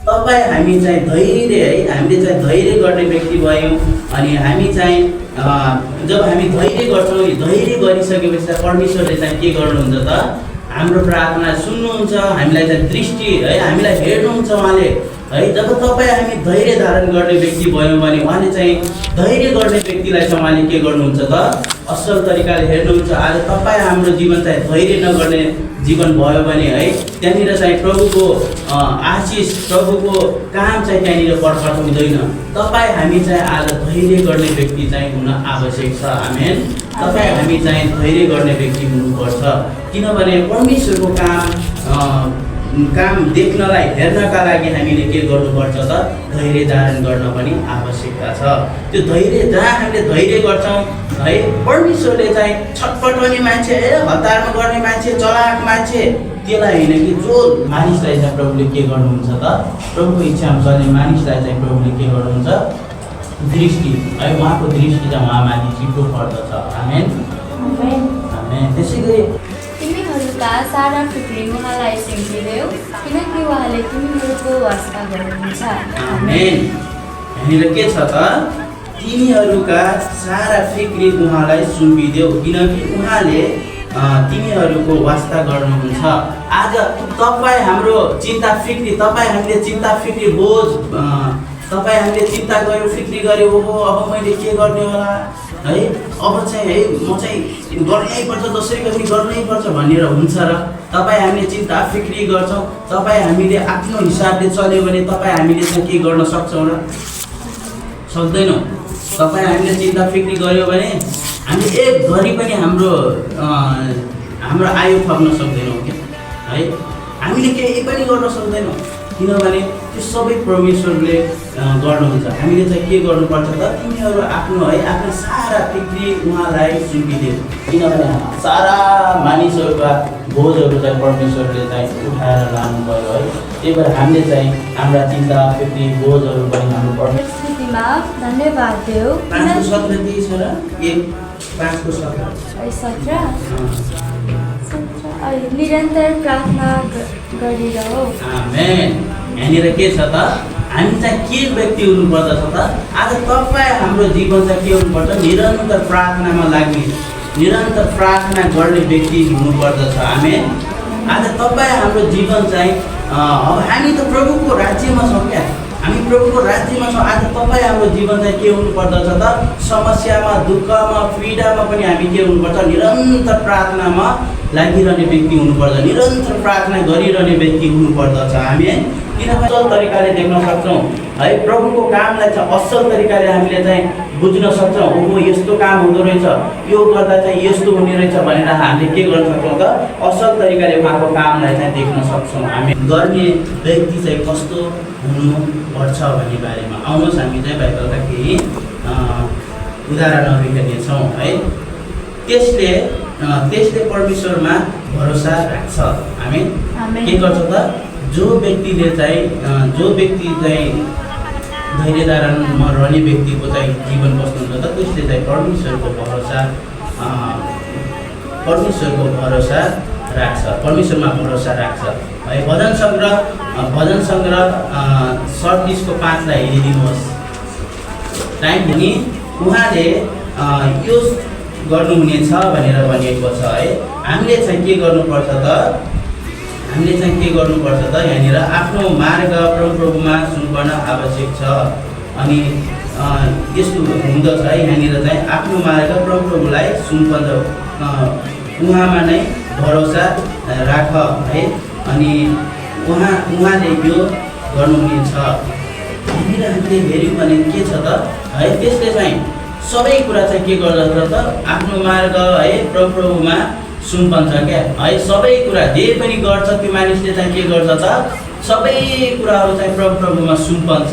तपाईँ हामी चाहिँ धैर्य है हामीले चाहिँ धैर्य गर्ने व्यक्ति भयौँ। अनि हामी चाहिँ जब हामी धैर्य गर्छौँ, धैर्य गरिसकेपछि चाहिँ परमेश्वरले चाहिँ के गर्नुहुन्छ त हाम्रो प्रार्थना सुन्नुहुन्छ, हामीलाई चाहिँ दृष्टि है हामीलाई हेर्नुहुन्छ उहाँले है। जब तपाईँ हामी धैर्य धारण गर्ने व्यक्ति भयौँ भने उहाँले चाहिँ धैर्य गर्ने व्यक्तिलाई चाहिँ उहाँले के गर्नुहुन्छ त असल तरिकाले हेर्नुहुन्छ। आज तपाईँ हाम्रो जीवन चाहिँ धैर्य नगर्ने जीवन भयो भने है त्यहाँनिर चाहिँ प्रभुको आशिष प्रभुको काम चाहिँ त्यहाँनिर प्रकट हुँदैन। तपाईँ हामी चाहिँ आज धैर्य गर्ने व्यक्ति चाहिँ हुन आवश्यक छ। आमेन। तपाईँ हामी चाहिँ धैर्य गर्ने व्यक्ति हुनुपर्छ, किनभने परमेश्वरको काम देख्नलाई हेर्नका लागि हामीले के गर्नुपर्छ त धैर्य धारण गर्न पनि आवश्यकता छ। त्यो धैर्य जहाँ हामीले धैर्य गर्छौँ है परमेश्वरले चाहिँ छटपटाउने मान्छे हतारमा गर्ने मान्छे चलाक मान्छे त्यसलाई होइन कि जो मानिसलाई चाहिँ प्रभुले के गर्नुहुन्छ त प्रभुको इच्छामा चल्ने मानिसलाई चाहिँ प्रभुले के गर्नुहुन्छ दृष्टि है उहाँको दृष्टि चाहिँ उहाँमाथि छिटो पर्दछ। आमेन आमेन। त्यसै गरी तिमीहरूका सारा फिक्री उहाँलाई सुम्पिदेऊ किनकि उहाँले तिमीहरूको वास्ता गर्नुहुन्छ। आमेन। यहाँनिर के छ त तिमीहरूका सारा फिक्री उहाँलाई सुम्पिदेऊ किनकि उहाँले तिमीहरूको वास्ता गर्नुहुन्छ। आज तपाईँ हाम्रो चिन्ता फिक्री हामीले चिन्ता फिक्री बोझ तपाईँ हामीले चिन्ता गऱ्यौँ फिक्री गऱ्यौँ ओहो अब मैले के गर्ने होला है अब चाहिँ है म चाहिँ गर्नै पर्छ जसरी पनि गर्नै पर्छ भनेर हुन्छ र तपाईँ हामीले चिन्ता फिक्री गर्छौँ। तपाईँ हामीले आफ्नो हिसाबले चल्यो भने तपाईँ हामीले चाहिँ के गर्न सक्छौँ र सक्दैनौँ। तपाईँ हामीले चिन्ता फिक्री गऱ्यो भने हामी एक घडी पनि हाम्रो आयु थप्न सक्दैनौँ क्या है हामीले केही पनि गर्न सक्दैनौँ, किनभने त्यो सबै परमेश्वरले गर्नुहुन्छ। हामीले चाहिँ के गर्नुपर्छ त तिमीहरू आफ्नो सारा फिक्री उहाँलाई सुम्पिदेऊ किनभने सारा मानिसहरूका बोझहरू चाहिँ परमेश्वरले चाहिँ उठाएर लानु पर्यो है। त्यही भएर हामीले चाहिँ हाम्रा चिन्ता फिक्री बोझहरू पनि हाम्रो परमेश्वरमा धन्यवाद देऊ। 5:17 के छ र 5:17 निरन्तर प्रार्थना गरिरहौ। आमेन। यहाँनिर के छ त हामी चाहिँ के व्यक्ति हुनुपर्दछ त आज तपाईँ हाम्रो जीवन चाहिँ के हुनुपर्छ निरन्तर प्रार्थनामा लाग्ने निरन्तर प्रार्थना गर्ने व्यक्ति हुनुपर्दछ। आमेन। आज तपाईँ हाम्रो जीवन चाहिँ अब हामी त प्रभुको राज्यमा छौँ क्या हामी प्रभुको राज्यमा छौँ। आज तपाईँ हाम्रो जीवन चाहिँ के हुनुपर्दछ त समस्यामा दुःखमा पीडामा पनि हामी के हुनुपर्छ निरन्तर प्रार्थनामा लागिरहने व्यक्ति हुनुपर्छ, निरन्तर प्रार्थना गरिरहने व्यक्ति हुनुपर्दछ। हामी किनभने असल तरिकाले देख्न सक्छौँ है प्रभुको कामलाई चाहिँ असल तरिकाले हामीले चाहिँ बुझ्न सक्छौँ। ओहो यस्तो काम हुँदो रहेछ यो गर्दा चाहिँ यस्तो हुने रहेछ भनेर हामीले के गर्न सक्छौँ त असल तरिकाले उहाँको कामलाई चाहिँ देख्न सक्छौँ। हामी गर्ने व्यक्ति चाहिँ कस्तो हुनुपर्छ भन्ने बारेमा आउनुहोस् हामी चाहिँ बाइबलका केही उदाहरणहरू हेर्नेछौँ है। त्यसले परमेश्वरमा भरोसा राख्छ। हामी के गर्छ त जो व्यक्ति चाहिँ धैर्य धारणमा रहने व्यक्तिको चाहिँ जीवन कस्तो हुन्छ त त्यसले चाहिँ परमेश्वरको भरोसा राख्छ, परमेश्वरमा भरोसा राख्छ है। भजन सङ्ग्रह 37:5 हेरिदिनुहोस्। टाइम पनि उहाँले यो गर्नुहुनेछ भनेर भनिएको छ है। हामीले चाहिँ के गर्नुपर्छ त यहाँनिर आफ्नो मार्ग प्रभुमा सुनुपर्न आवश्यक छ। अनि यस्तो हुँदछ है यहाँनिर चाहिँ आफ्नो मार्ग प्रभुलाई सुनुपर्छ उहाँमा नै भरोसा राख है। अनि उहाँले यो गर्नुहुनेछ। यहाँनिर हामीले हेऱ्यौँ भने के छ त है त्यसले चाहिँ सबै कुरा चाहिँ के गर्दछ त आफ्नो मार्ग है प्रभुमा सुम्पन्छ क्या है। सबै कुरा जे पनि गर्छ त्यो मानिसले चाहिँ के गर्छ त सबै कुराहरू चाहिँ प्रभुमा सुम्पन्छ।